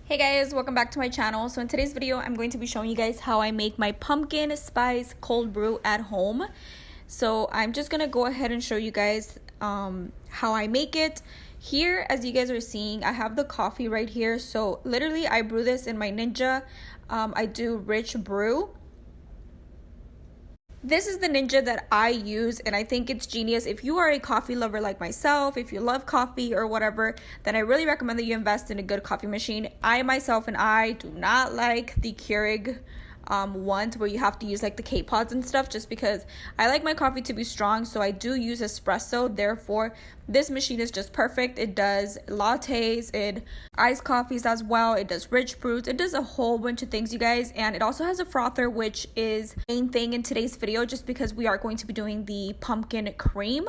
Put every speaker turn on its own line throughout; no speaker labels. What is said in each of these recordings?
Hey guys, welcome back to my channel. So in today's video, I'm going to be showing you guys how I make my pumpkin spice cold brew at home. So I'm just gonna go ahead and show you guys how I make it. Here, as you guys are seeing, I have the coffee right here. So literally I brew this in my Ninja. I do rich brew. This is the Ninja that I use, and I think it's genius. If you are a coffee lover like myself, if you love coffee or whatever, then I really recommend that you invest in a good coffee machine. I myself do not like the Keurig ones where you have to use like the K-pods and stuff, just because I like my coffee to be strong. So I do use espresso. Therefore, this machine is just perfect. It does lattes, it iced coffees as well, it does rich brews, it does a whole bunch of things, you guys. And it also has a frother, which is the main thing in today's video, just because we are going to be doing the pumpkin cream.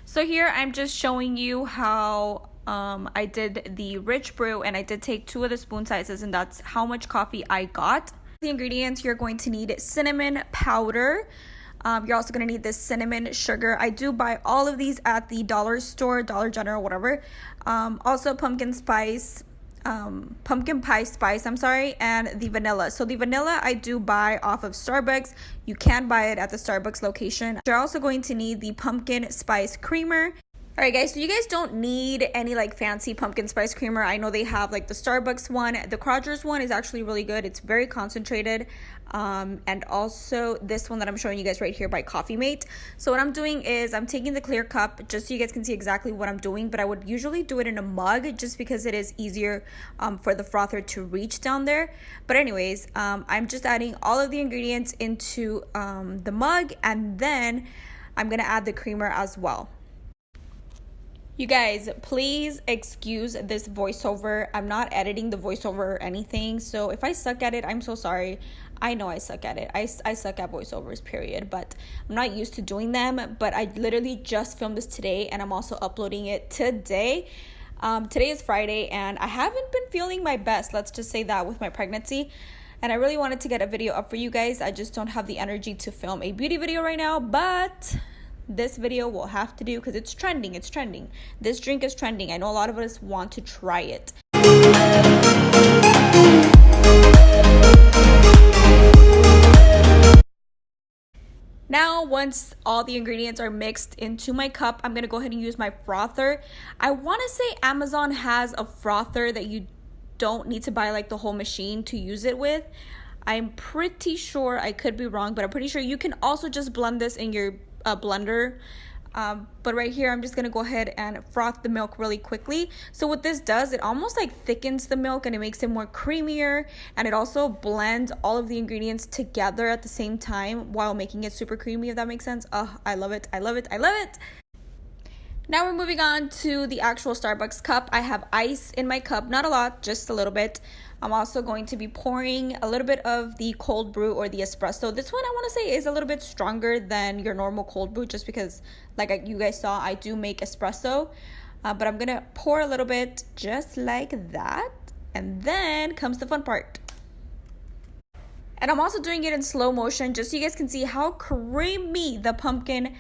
So here I'm just showing you how I did the rich brew, and I did take 2 of the spoon sizes, and that's how much coffee I got. The ingredients: you're going to need cinnamon powder. You're also going to need this cinnamon sugar. I do buy all of these at the dollar store, Dollar General, whatever. Also pumpkin pie spice, I'm sorry, and the vanilla. So the vanilla I do buy off of Starbucks. You can buy it at the Starbucks location. You're also going to need the pumpkin spice creamer. Alright guys, so you guys don't need any like fancy pumpkin spice creamer. I know they have like the Starbucks one. The Kroger's one is actually really good. It's very concentrated. And also this one that I'm showing you guys right here by Coffee Mate. So what I'm doing is I'm taking the clear cup just so you guys can see exactly what I'm doing. But I would usually do it in a mug just because it is easier for the frother to reach down there. But anyways, I'm just adding all of the ingredients into the mug, and then I'm going to add the creamer as well. You guys, please excuse this voiceover. I'm not editing the voiceover or anything, so if I suck at it, I'm so sorry. I know I suck at it. I suck at voiceovers, period, but I'm not used to doing them. But I literally just filmed this today, and I'm also uploading it today. Today is Friday, and I haven't been feeling my best, let's just say that, with my pregnancy. And I really wanted to get a video up for you guys. I just don't have the energy to film a beauty video right now, but this video will have to do because it's trending. This drink is trending. I know a lot of us want to try it. Now, once all the ingredients are mixed into my cup, I'm gonna go ahead and use my frother. I want to say Amazon has a frother that you don't need to buy like the whole machine to use it with. I'm pretty sure, I could be wrong, but I'm pretty sure you can also just blend this in your blender. But right here I'm just gonna go ahead and froth the milk really quickly. So what this does, it almost like thickens the milk and it makes it more creamier, and it also blends all of the ingredients together at the same time while making it super creamy, if that makes sense. I love it. Now we're moving on to the actual Starbucks cup. I have ice in my cup, not a lot, just a little bit. I'm also going to be pouring a little bit of the cold brew or the espresso. This one I want to say is a little bit stronger than your normal cold brew, just because like you guys saw, I do make espresso. But I'm going to pour a little bit just like that. And then comes the fun part. And I'm also doing it in slow motion just so you guys can see how creamy the pumpkin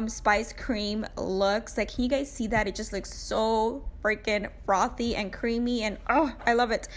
spice cream looks. Like, can you guys see that? It just looks so freaking frothy and creamy, and oh, I love it.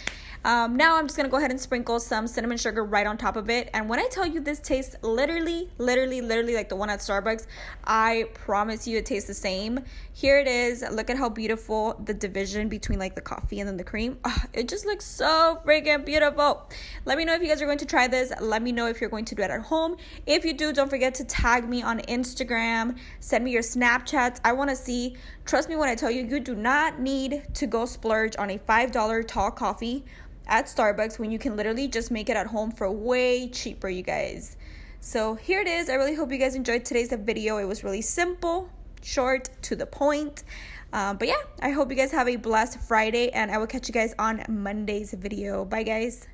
Now I'm just gonna go ahead and sprinkle some cinnamon sugar right on top of it. And when I tell you this tastes literally like the one at Starbucks, I promise you it tastes the same. Here it is. Look at how beautiful the division between like the coffee and then the cream. It just looks so freaking beautiful. Let me know if you guys are going to try this. Let me know if you're going to do it at home. If you do, don't forget to tag me on Instagram. Send me your Snapchats. I want to see. Trust me when I tell you, you do not need to go splurge on a $5 tall coffee at Starbucks when you can literally just make it at home for way cheaper, you guys. So here it is. I really hope you guys enjoyed today's video. It was really simple, short, to the point. But yeah, I hope you guys have a blessed Friday, and I will catch you guys on Monday's video. Bye guys.